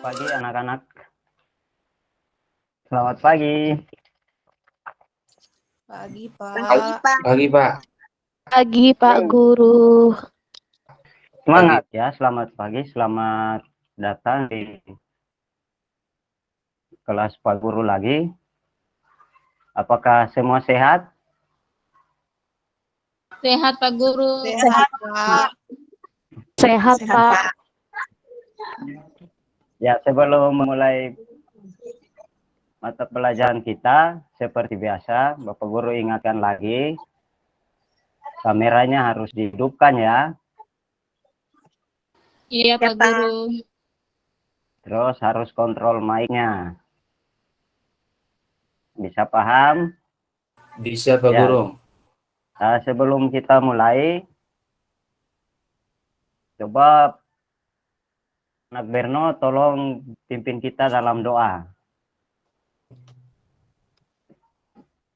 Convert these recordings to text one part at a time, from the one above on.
pagi anak-anak. Selamat pagi. Pagi, Pak. Pagi, Pak. Pagi, Pak Guru. Semangat ya, selamat pagi, selamat datang di kelas Pak Guru lagi. Apakah semua sehat? Sehat, Pak Guru. Sehat, Pak. Sehat, Pak. Ya, sebelum memulai mata pelajaran kita, seperti biasa, Bapak Guru ingatkan lagi, kameranya harus dihidupkan ya. Iya, Pak Guru. Terus harus kontrol mic-nya. Bisa paham? Bisa, Pak Ya. Guru. Sebelum kita mulai, coba Anak Berno tolong pimpin kita dalam doa.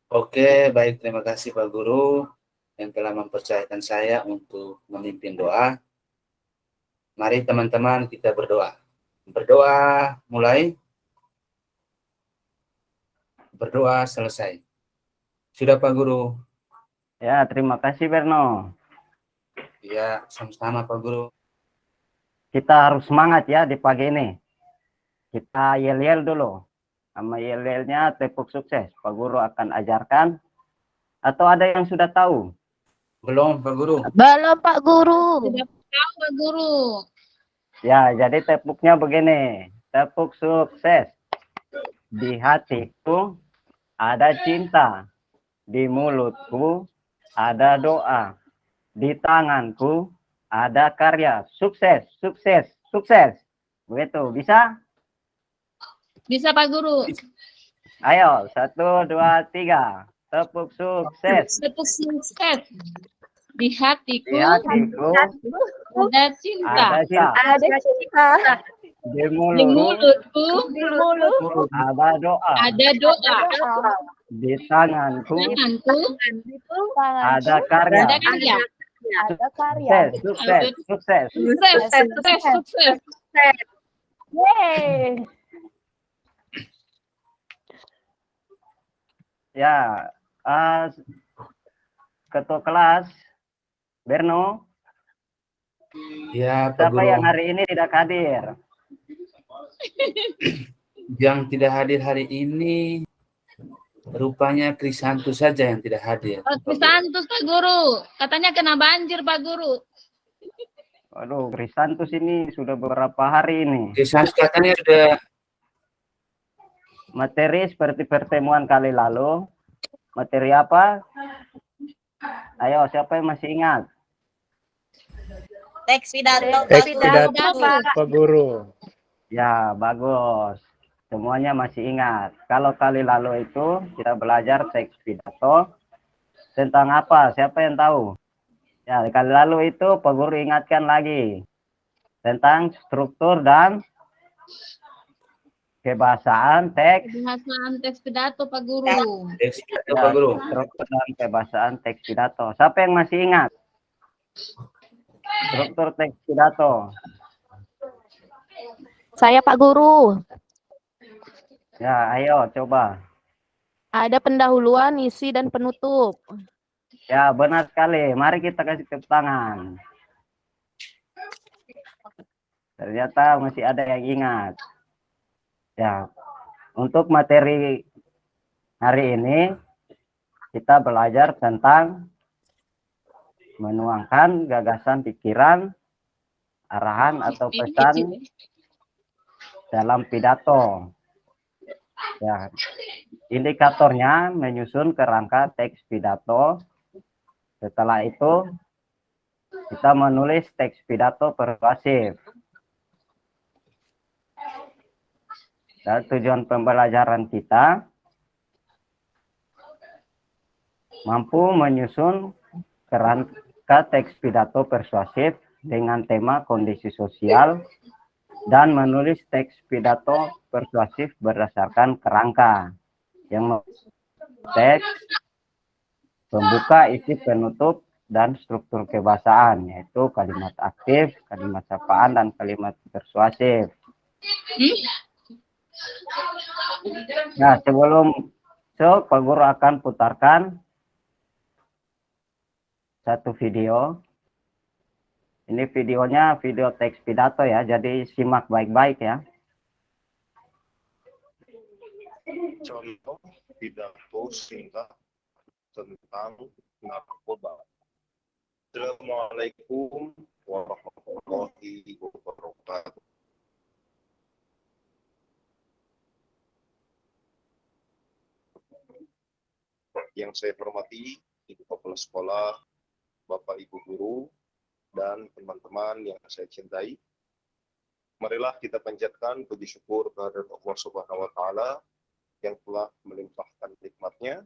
Oke, baik. Terima kasih, Pak Guru, yang telah mempercayakan saya untuk memimpin doa. Mari, teman-teman, kita berdoa. Berdoa mulai. Berdoa selesai. Sudah, Pak Guru? Ya, terima kasih Berno. Ya, sama-sama, Pak Guru. Kita harus semangat ya di pagi ini. Kita yel-yel dulu. Sama yel-yelnya tepuk sukses. Pak Guru akan ajarkan. Atau ada yang sudah tahu? Belum, Pak Guru. Belum, Pak Guru. Sudah tahu, Pak Guru. Ya, jadi tepuknya begini. Tepuk sukses. Di hatiku ada cinta. Di mulutku ada doa. Di tanganku ada karya. Sukses, sukses, sukses. Begitu, bisa? Bisa, Pak Guru. Ayo, 1, 2, 3. Tepuk sukses. Tepuk sukses. Di hatiku Di hatiku ada cinta. ada cinta. Ada cinta. Di Di mulutku mulutku ada doa. ada doa. Di tanganku Tanganku ada karya. ada karya. Ada karya. Sukses, sukses, sukses. Sukses. Yeay. Ya, ketua kelas Berno, Ya, Pak siapa Guru. yang hari ini tidak hadir? Yang tidak hadir hari ini rupanya Krisantus saja yang tidak hadir. Krisantus, Pak Guru. Katanya kena banjir, Pak Guru. Waduh, Krisantus ini sudah beberapa hari ini. Krisantus katanya sudah Materi seperti pertemuan kali lalu. Materi apa? Ayo, siapa yang masih ingat? Teks pidato, Teks pidato, Pak Guru. Ya, bagus. Semuanya masih ingat. Kalau kali lalu itu kita belajar teks pidato tentang apa? Siapa yang tahu? Ya, kali lalu itu Pak Guru ingatkan lagi tentang struktur dan kebahasaan teks. Bahasaan teks pidato, Pak Guru. teks pidato, Pak Guru. Struktur dan kebahasaan teks pidato. Siapa yang masih ingat? Struktur teks pidato. Saya, Pak Guru. Ya, ayo coba. Ada pendahuluan, isi, dan penutup. Ya, benar sekali. Mari kita kasih tepuk tangan. Ternyata masih ada yang ingat. Ya, untuk materi hari ini kita belajar tentang menuangkan gagasan pikiran, arahan atau pesan dalam pidato. Ya, indikatornya menyusun kerangka teks pidato. Setelah itu kita menulis teks pidato persuasif. Dan tujuan pembelajaran kita mampu menyusun kerangka teks pidato persuasif dengan tema kondisi sosial dan menulis teks pidato persuasif berdasarkan kerangka yang teks pembuka, isi, penutup, dan struktur kebahasaan, yaitu kalimat aktif, kalimat sapaan, dan kalimat persuasif. Nah, sebelum Pak Guru akan putarkan satu video. Ini videonya video teks pidato ya, jadi simak baik-baik ya. Contoh pidato singkat tentang narkoba. Assalamualaikum warahmatullahi wabarakatuh. Yang saya hormati Ibu Kepala Sekolah, Bapak Ibu Guru, dan teman-teman yang saya cintai. Marilah kita panjatkan puji syukur kehadirat Allah Subhanahu wa Ta'ala yang telah melimpahkan nikmatnya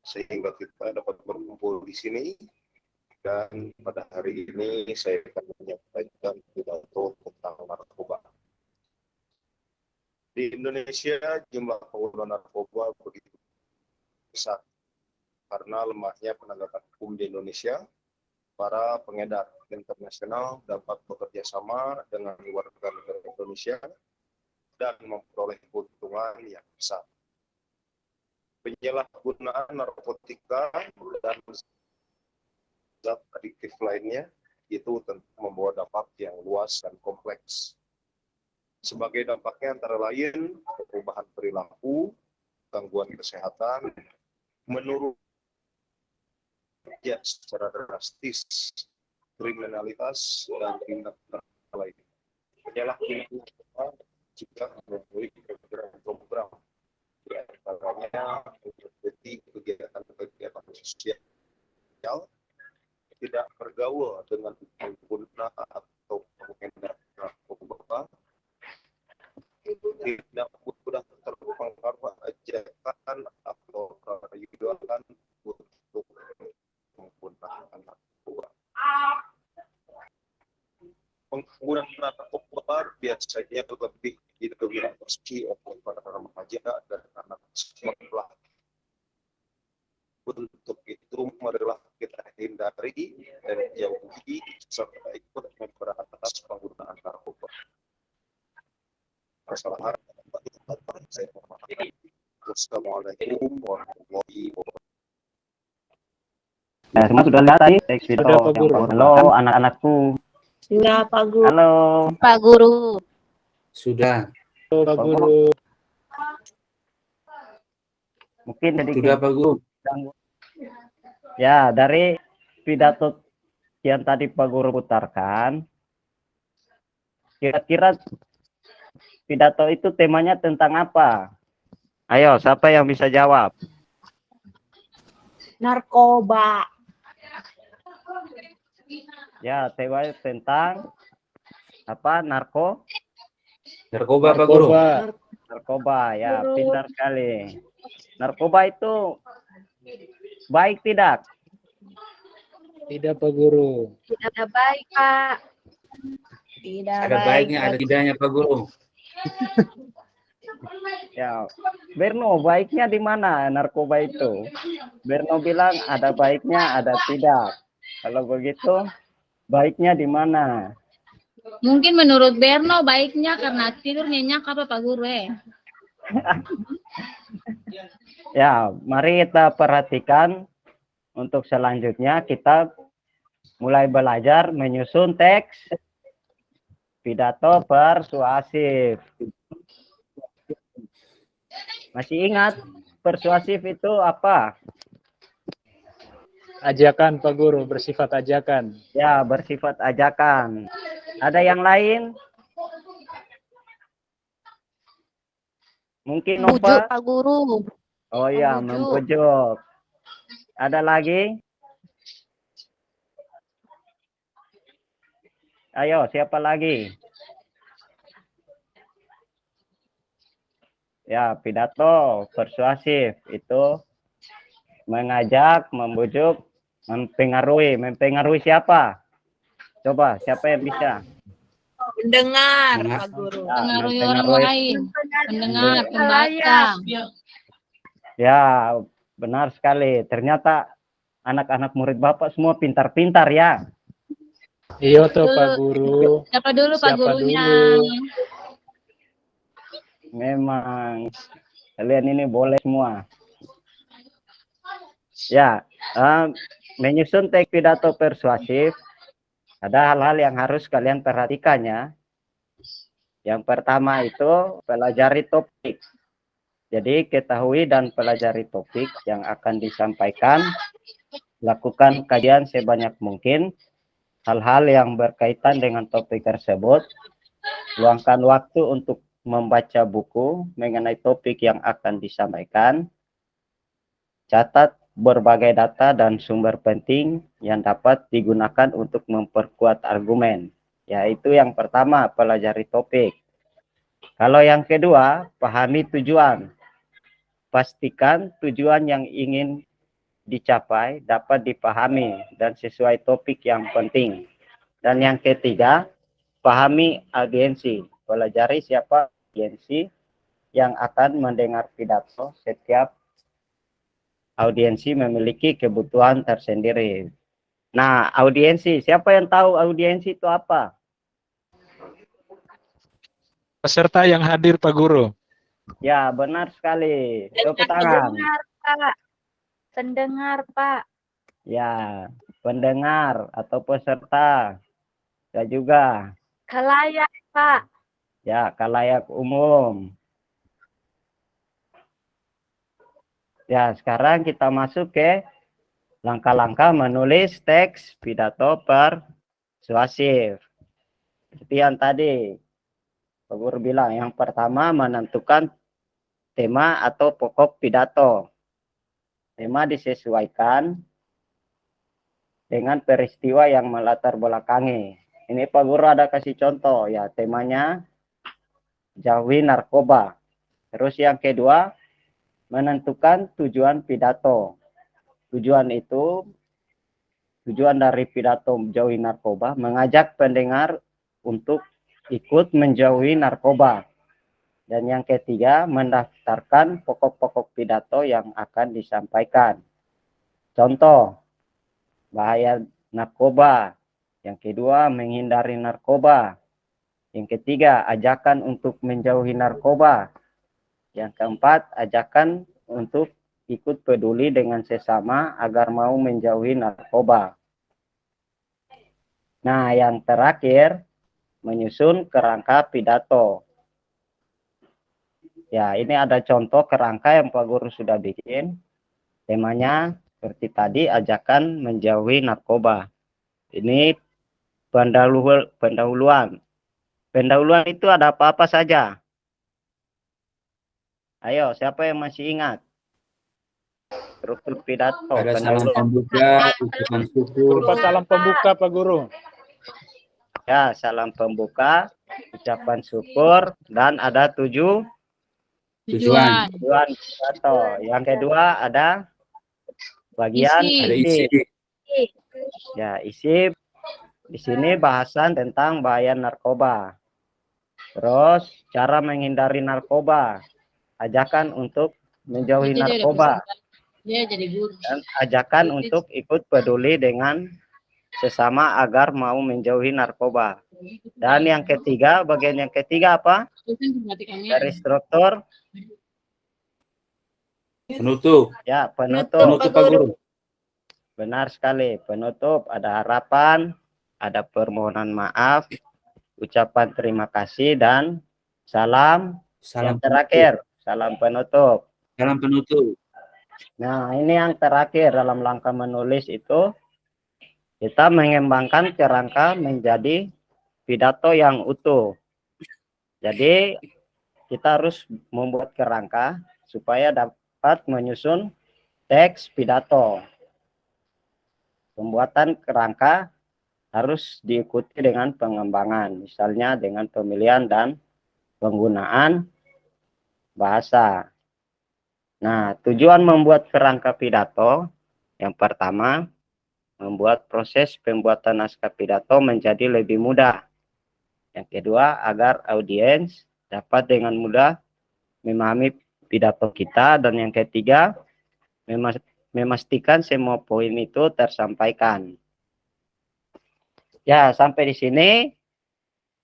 sehingga kita dapat berkumpul di sini. Dan pada hari ini saya akan menyampaikan pidato tentang narkoba. Di Indonesia jumlah pengguna narkoba begitu besar karena lemahnya penegakan hukum di Indonesia. Para pengedar internasional dapat bekerja sama dengan warga negara Indonesia dan memperoleh keuntungan yang besar. Penyalahgunaan narkotika dan zat adiktif lainnya itu tentu membawa dampak yang luas dan kompleks. Sebagai dampaknya antara lain perubahan perilaku, gangguan kesehatan, menurun secara drastis, kriminalitas dan tindak pidana lain. Penyalahgunaan jika melalui program-program di antaranya mengikuti kegiatan sosial, tidak bergaul dengan pengguna atau pengedar narkoba, tidak mudah terpengaruh ajakan atau perayaan untuk menggunakan narkoba. Penggunaan narkoba biasanya lebih didominasi oleh para remaja dan anak sekolah. Untuk itu marilah kita hindari dan jauhi serta ikut memberantas penggunaan narkoba. Kesalahan saya memahami. Wassalamualaikum warahmatullahi wabarakatuh. Nah, semua sudah lihat tadi teks Sudah, video. Pak Guru. Halo anak-anakku. Sudah, Pak Guru. Halo. Pak Guru. Sudah, Pak Guru. Mungkin sedikit. sudah Pak Guru. Ya, dari pidato yang tadi Pak Guru putarkan, kira-kira pidato itu temanya tentang apa? Ayo, siapa yang bisa jawab? Narkoba. Ya, temanya tentang apa? Narkoba Pak Guru. Narkoba. Ya, Guru. pintar sekali. Narkoba itu baik tidak? Tidak, Pak Guru. Tidak baik, Pak. Tidak Ada baik. baiknya, ada tidaknya Pak Guru. Ya, Berno, baiknya di mana narkoba itu? Berno bilang ada baiknya, ada tidak. Kalau begitu, baiknya di mana? Mungkin menurut Berno baiknya karena tidur nyenyak apa Pak Guru Ya, mari kita perhatikan untuk selanjutnya kita mulai belajar menyusun teks pidato persuasif. Masih ingat persuasif itu apa? Ajakan, Pak Guru, bersifat ajakan. Ya, bersifat ajakan. Ada yang lain? Mungkin Bujuk, Nova? Pak Guru. Oh ya, Membujuk. membujuk. Ada lagi? Ayo, siapa lagi? Ya, pidato persuasif itu mengajak, membujuk, mempengaruhi. Mempengaruhi siapa? Coba, siapa yang bisa? Mendengar, Nah. Pak Guru. Ya, Pengaruhi orang mempengaruhi. lain, pendengar, pembaca. Ya, benar sekali. Ternyata anak-anak murid Bapak semua pintar-pintar ya. Iya toh, Pak Guru. Siapa dulu Pak Siapa gurunya? dulu? Memang kalian ini boleh semua. Ya, menyusun teks pidato persuasif, ada hal-hal yang harus kalian perhatikan ya. Yang pertama itu pelajari topik. Jadi ketahui dan pelajari topik yang akan disampaikan. Lakukan kajian sebanyak mungkin hal-hal yang berkaitan dengan topik tersebut. Luangkan waktu untuk membaca buku mengenai topik yang akan disampaikan. Catat berbagai data dan sumber penting yang dapat digunakan untuk memperkuat argumen. Yaitu yang pertama, pelajari topik. Kalau yang kedua, pahami tujuan. Pastikan tujuan yang ingin dicapai dapat dipahami dan sesuai topik yang penting. Dan yang ketiga, pahami audiensi. Pelajari siapa audiensi yang akan mendengar pidato. Setiap audiensi memiliki kebutuhan tersendiri. Nah, audiensi, siapa yang tahu audiensi itu apa? Peserta yang hadir, Pak Guru. Ya, benar sekali. Tepuk tangan. Pendengar, Pak. Pendengar, Pak. Ya, pendengar atau peserta. Ya juga. Khalayak, Pak. Ya, khalayak umum. Ya, sekarang kita masuk ke langkah-langkah menulis teks pidato persuasif. Seperti yang tadi Pak Guru bilang, yang pertama menentukan tema atau pokok pidato. Tema disesuaikan dengan peristiwa yang melatar belakangi. Ini Pak Guru ada kasih contoh ya, temanya jauhi narkoba. Terus yang kedua, menentukan tujuan pidato. Tujuan dari pidato jauhi narkoba, mengajak pendengar untuk ikut menjauhi narkoba. Dan yang ketiga, mendaftarkan pokok-pokok pidato yang akan disampaikan. Contoh, bahaya narkoba. Yang kedua, menghindari narkoba. Yang ketiga, ajakan untuk menjauhi narkoba. Yang keempat, ajakan untuk ikut peduli dengan sesama agar mau menjauhi narkoba. Nah, yang terakhir, menyusun kerangka pidato. Ya, ini ada contoh kerangka yang Pak Guru sudah bikin. Temanya seperti tadi, ajakan menjauhi narkoba. Ini pendahuluan. Pendahuluan itu ada apa-apa saja. Ayo, siapa yang masih ingat? Struktur pidato. Ada salam pembuka, ucapan syukur, Berupa salam pembuka, Pak Guru. Ya, salam pembuka, ucapan syukur, dan ada tujuan tujuan, pidato. Yang kedua ada bagian ada isi. isi, Ya, isi di sini bahasan tentang bahaya narkoba. Terus cara menghindari narkoba, ajakan untuk menjauhi narkoba, Dia jadi guru. dan ajakan untuk ikut peduli dengan sesama agar mau menjauhi narkoba. Dan yang ketiga, bagian yang ketiga apa? Dari struktur, penutup, ya Penutup, penutup Pak Guru. Benar sekali, penutup ada harapan, ada permohonan maaf, ucapan terima kasih, dan salam. Salam Yang terakhir, salam penutup. salam penutup. Nah, ini yang terakhir dalam langkah menulis itu, kita mengembangkan kerangka menjadi pidato yang utuh. Jadi, kita harus membuat kerangka supaya dapat menyusun teks pidato. Pembuatan kerangka harus diikuti dengan pengembangan, misalnya dengan pemilihan dan penggunaan bahasa. Nah, tujuan membuat kerangka pidato, yang pertama, membuat proses pembuatan naskah pidato menjadi lebih mudah. Yang kedua, agar audiens dapat dengan mudah memahami pidato kita. Dan yang ketiga, memastikan semua poin itu tersampaikan. Ya, sampai di sini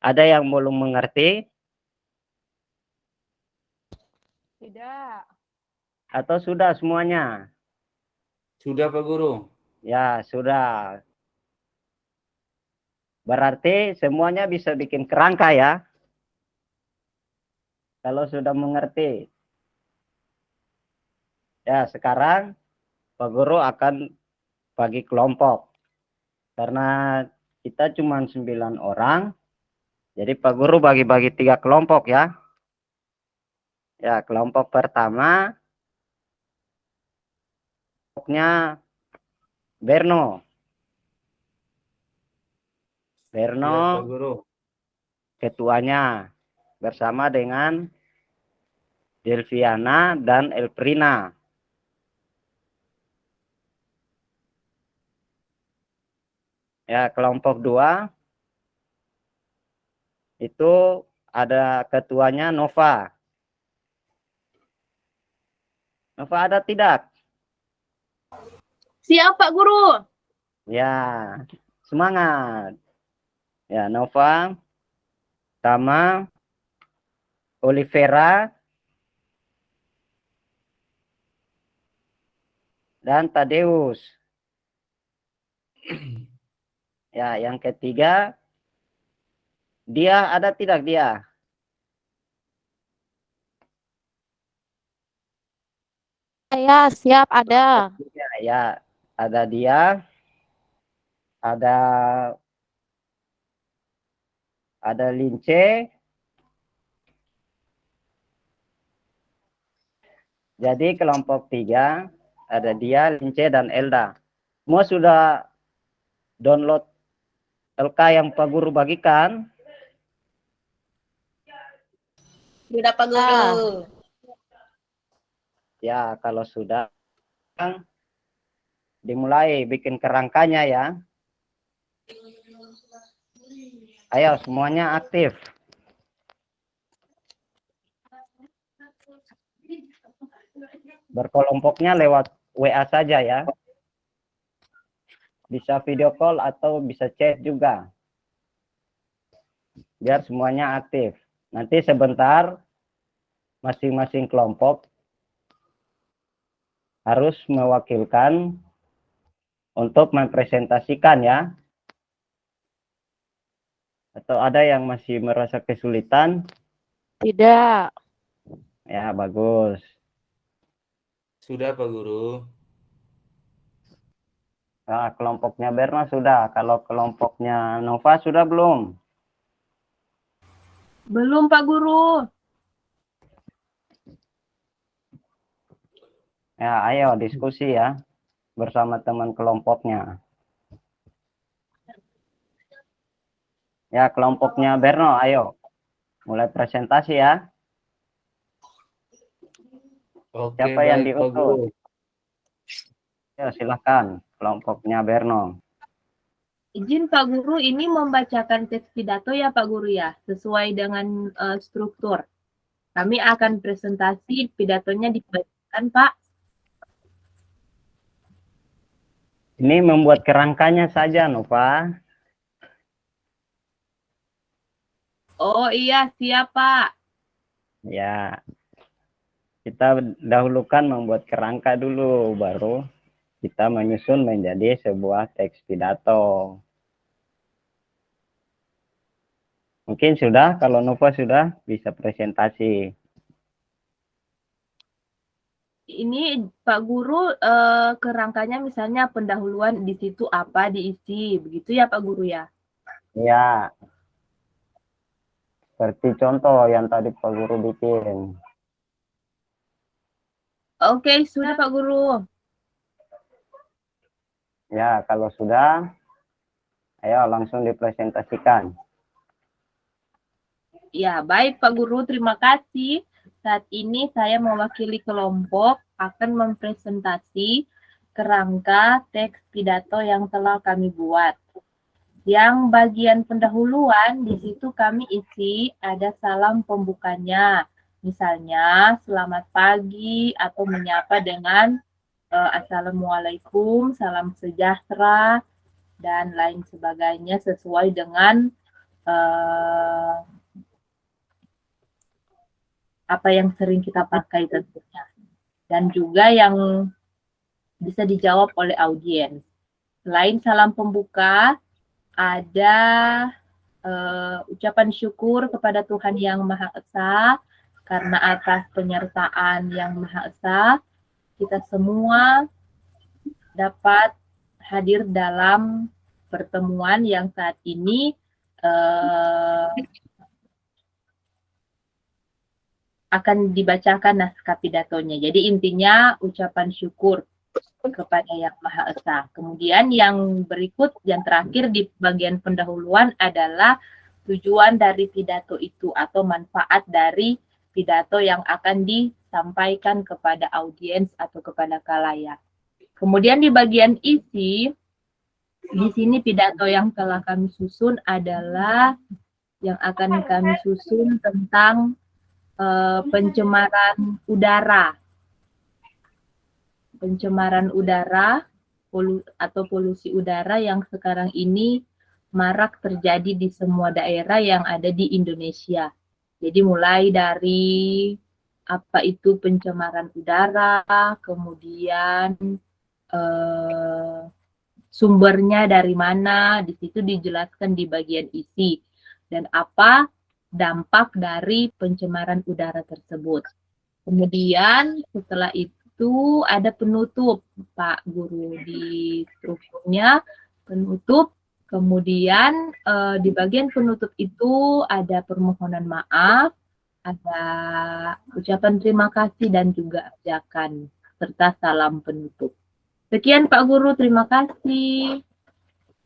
ada yang belum mengerti? Tidak. Atau sudah semuanya? Sudah Pak Guru. Ya, sudah. Berarti semuanya bisa bikin kerangka ya. Kalau sudah mengerti. Ya, sekarang Pak Guru akan bagi kelompok. Karena kita cuma 9 orang. Jadi Pak Guru bagi-bagi 3 kelompok ya. Ya, kelompok pertama. Kelompoknya Berno. Berno Ya, Pak Guru. ketuanya bersama dengan Delviana dan Elprina. Ya, kelompok 2 itu ada ketuanya Nova. Nova ada tidak? Siap Pak Guru. Ya, semangat. Ya, Nova sama Olivera dan Tadeus. Ya, yang ketiga, dia ada tidak dia? Ya, siap ada. Ya, ada dia, ada Lince. Jadi kelompok 3 ada dia, Lince dan Elda. Semua sudah download LK yang Pak Guru bagikan? Sudah Pak Guru. Ya, kalau sudah dimulai bikin kerangkanya ya. Ayo semuanya aktif. Berkelompoknya lewat WA saja ya. Bisa video call atau bisa chat juga. Biar semuanya aktif. Nanti sebentar masing-masing kelompok harus mewakilkan untuk mempresentasikan ya. Atau ada yang masih merasa kesulitan? Tidak. Ya, bagus. Sudah Pak Guru. Nah, kelompoknya Berna sudah. Kalau kelompoknya Nova sudah belum? Belum Pak Guru. Ya, ayo diskusi ya bersama teman kelompoknya. Ya, kelompoknya Berno, ayo. Mulai presentasi ya. Oke, Siapa yang baik Pak diutus? Guru. Ya, silakan. Kelompoknya Berno. Izin Pak Guru, ini membacakan teks pidato ya Pak Guru ya, sesuai dengan struktur. Kami akan presentasi, pidatonya dibacakan Pak. Ini membuat kerangkanya saja, Nova. Oh iya, siap Pak. Ya, kita dahulukan membuat kerangka dulu, baru kita menyusun menjadi sebuah teks pidato. Mungkin sudah, kalau Nova sudah bisa presentasi. Ini Pak Guru kerangkanya misalnya pendahuluan di situ apa diisi, begitu ya Pak Guru ya? Ya, seperti contoh yang tadi Pak Guru bikin. Oke, sudah Pak Guru. Ya, kalau sudah, ayo langsung dipresentasikan. Ya, baik Pak Guru, terima kasih. Saat ini saya mewakili kelompok akan mempresentasi kerangka teks pidato yang telah kami buat. Yang bagian pendahuluan, di situ kami isi ada salam pembukanya. Misalnya, selamat pagi atau menyapa dengan Assalamualaikum, salam sejahtera, dan lain sebagainya sesuai dengan apa yang sering kita pakai tentunya. Dan juga yang bisa dijawab oleh audiens. Selain salam pembuka, ada ucapan syukur kepada Tuhan Yang Maha Esa, karena atas penyertaan Yang Maha Esa, kita semua dapat hadir dalam pertemuan yang saat ini akan dibacakan naskah pidatonya. Jadi intinya ucapan syukur kepada Yang Maha Esa. Kemudian yang berikut, yang terakhir di bagian pendahuluan adalah tujuan dari pidato itu atau manfaat dari pidato yang akan disampaikan kepada audiens atau kepada khalayak. Kemudian di bagian isi, di sini pidato yang telah kami susun adalah yang akan kami susun tentang pencemaran udara. Pencemaran udara atau polusi udara yang sekarang ini marak terjadi di semua daerah yang ada di Indonesia. Jadi mulai dari apa itu pencemaran udara, kemudian sumbernya dari mana, di situ dijelaskan di bagian isi, dan apa dampak dari pencemaran udara tersebut. Kemudian setelah itu ada penutup, Pak Guru, di strukturnya penutup. Kemudian di bagian penutup itu ada permohonan maaf, ada ucapan terima kasih dan juga ajakan serta salam penutup. Sekian Pak Guru, terima kasih.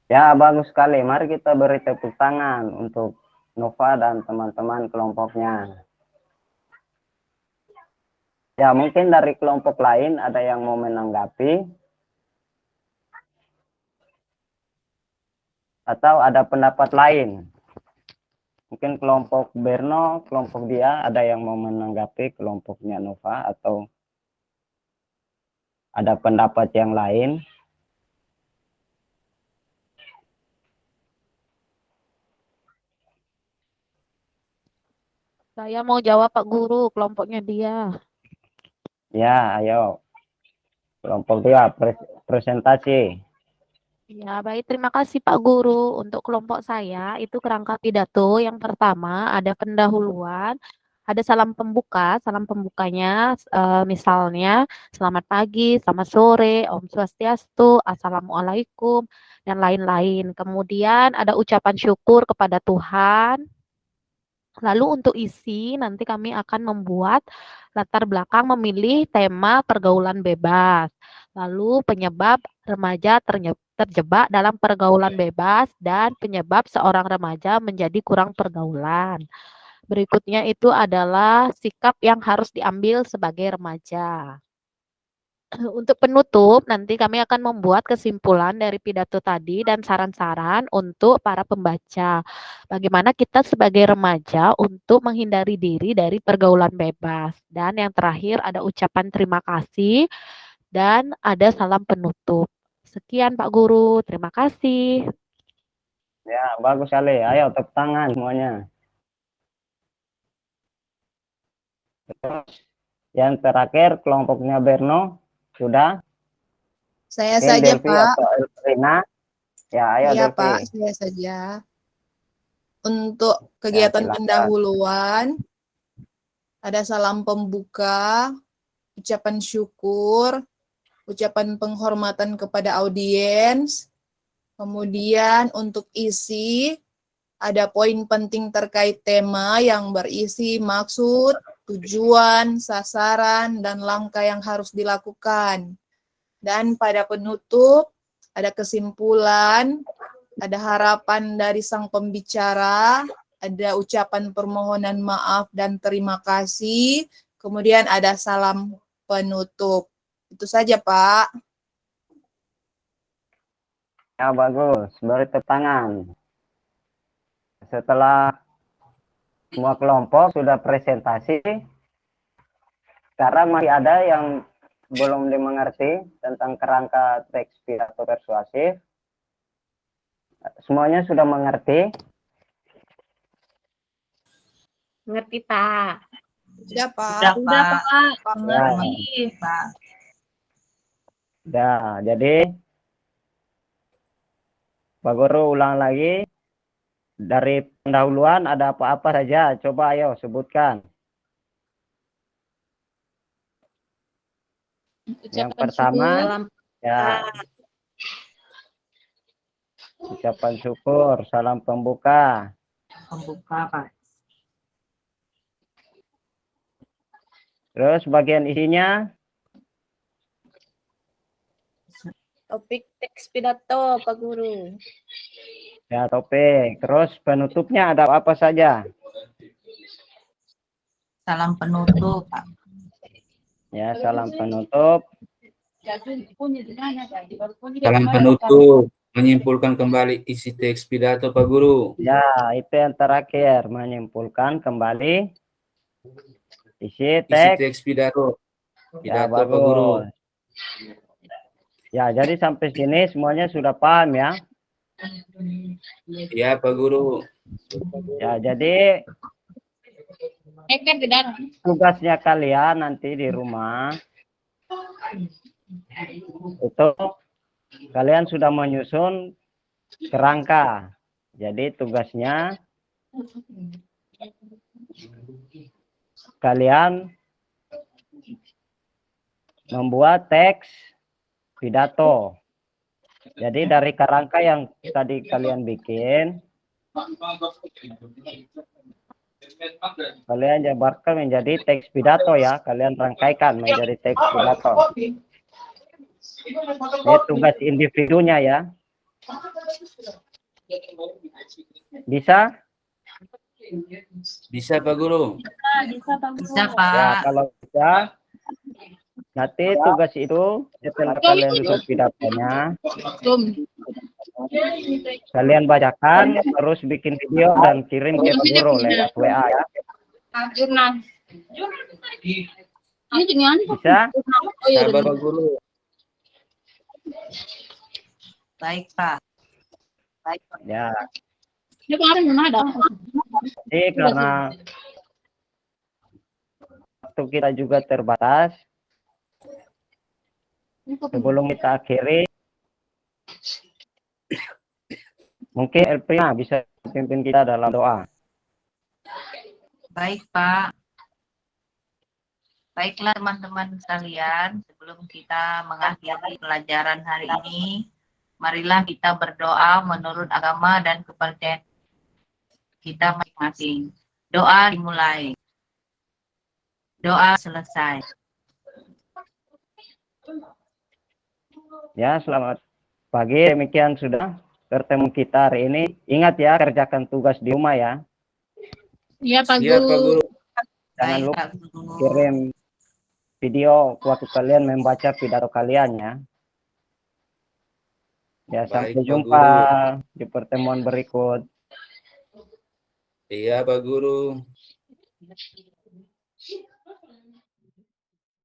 Ya, bagus sekali. Mari kita beri tepuk tangan untuk Nova dan teman-teman kelompoknya. Ya, mungkin dari kelompok lain ada yang mau menanggapi atau ada pendapat lain. Mungkin kelompok Berno, kelompok dia ada yang mau menanggapi kelompoknya Nova atau ada pendapat yang lain. Saya mau jawab Pak Guru, kelompoknya dia. Ya, ayo. Kelompok dia presentasi. Ya, baik. Terima kasih Pak Guru. Untuk kelompok saya, itu kerangka pidato yang pertama ada pendahuluan, ada salam pembuka. Salam pembukanya misalnya, selamat pagi, selamat sore, Om Swastiastu, Assalamualaikum, dan lain-lain. Kemudian ada ucapan syukur kepada Tuhan. Lalu untuk isi, nanti kami akan membuat latar belakang memilih tema pergaulan bebas. Lalu penyebab remaja terjebak dalam pergaulan bebas dan penyebab seorang remaja menjadi kurang pergaulan. Berikutnya itu adalah sikap yang harus diambil sebagai remaja. Untuk penutup, nanti kami akan membuat kesimpulan dari pidato tadi dan saran-saran untuk para pembaca. Bagaimana kita sebagai remaja untuk menghindari diri dari pergaulan bebas. Dan yang terakhir ada ucapan terima kasih dan ada salam penutup. Sekian Pak Guru, terima kasih. Ya, bagus sekali. Ayo tepuk tangan semuanya. Yang terakhir kelompoknya Berno. Sudah? Saya Mungkin saja, Delvi Pak. atau Elvina. Ya, ayo Iya, Delvi. Pak, saya saja. Untuk Ya, kegiatan silakan. pendahuluan, ada salam pembuka, ucapan syukur, ucapan penghormatan kepada audiens. Kemudian untuk isi, ada poin penting terkait tema yang berisi maksud, tujuan, sasaran, dan langkah yang harus dilakukan. Dan pada penutup, ada kesimpulan, ada harapan dari sang pembicara, ada ucapan permohonan maaf dan terima kasih, kemudian ada salam penutup. Itu saja, Pak. Ya, bagus. Beri tepuk tangan. Setelah semua kelompok sudah presentasi, sekarang masih ada yang belum dimengerti tentang kerangka teks pidato persuasif. Semuanya sudah mengerti? Ngerti, Pak. Sudah, Pak. Sudah, Pak. Pak. Mengerti. Pak. Dah, jadi Pak Guru ulang lagi. Dari pendahuluan ada apa-apa saja? Coba ayo sebutkan. Yang pertama, ya, ucapan syukur, salam pembuka. Pembuka, Pak. Terus bagian isinya, Topik teks pidato, Pak Guru. ya topik. Terus penutupnya ada apa saja? Salam penutup, Pak. Ya, salam penutup. Salam penutup, menyimpulkan kembali isi teks pidato Pak Guru. Ya, itu yang terakhir, menyimpulkan kembali isi Isi teks. teks pidato. Ya, Pidato Pak Guru. bagus. Ya, jadi sampai sini semuanya sudah paham ya. Ya Pak Guru. Ya, jadi tugasnya kalian nanti di rumah itu kalian sudah menyusun kerangka. Jadi tugasnya kalian membuat teks pidato. Jadi dari kerangka yang tadi kalian bikin, kalian jabarkan menjadi teks pidato ya. Kalian rangkaikan menjadi teks pidato. Ini tugas individunya ya. Bisa? Bisa Pak Guru. Bisa, Pak Guru. Bisa, Ya, Pak. kalau bisa, nanti tugas itu setelah kalian susun pidatonya, kalian bacakan, terus bikin video dan kirim ke Pak Guru lewat WA ya. Bisa? Sabar Pak Guru. Baik, Pak. Ya. Jadi karena waktu kita juga terbatas, sebelum kita akhiri, mungkin Elprina bisa pimpin kita dalam doa. Baik, Pak. Baiklah teman-teman sekalian, sebelum kita mengakhiri pelajaran hari ini, marilah kita berdoa menurut agama dan kepercayaan kita masing-masing. Doa dimulai. Doa selesai. Ya, selamat pagi. Demikian sudah bertemu kita hari ini. Ingat ya, kerjakan tugas di rumah ya. Iya, Pak Siap Pak Guru. Jangan Baik, lupa Pak Guru. kirim video waktu kalian membaca pidato kalian ya. Ya, Baik, sampai Pak jumpa Guru. di pertemuan berikut. Iya Pak Guru.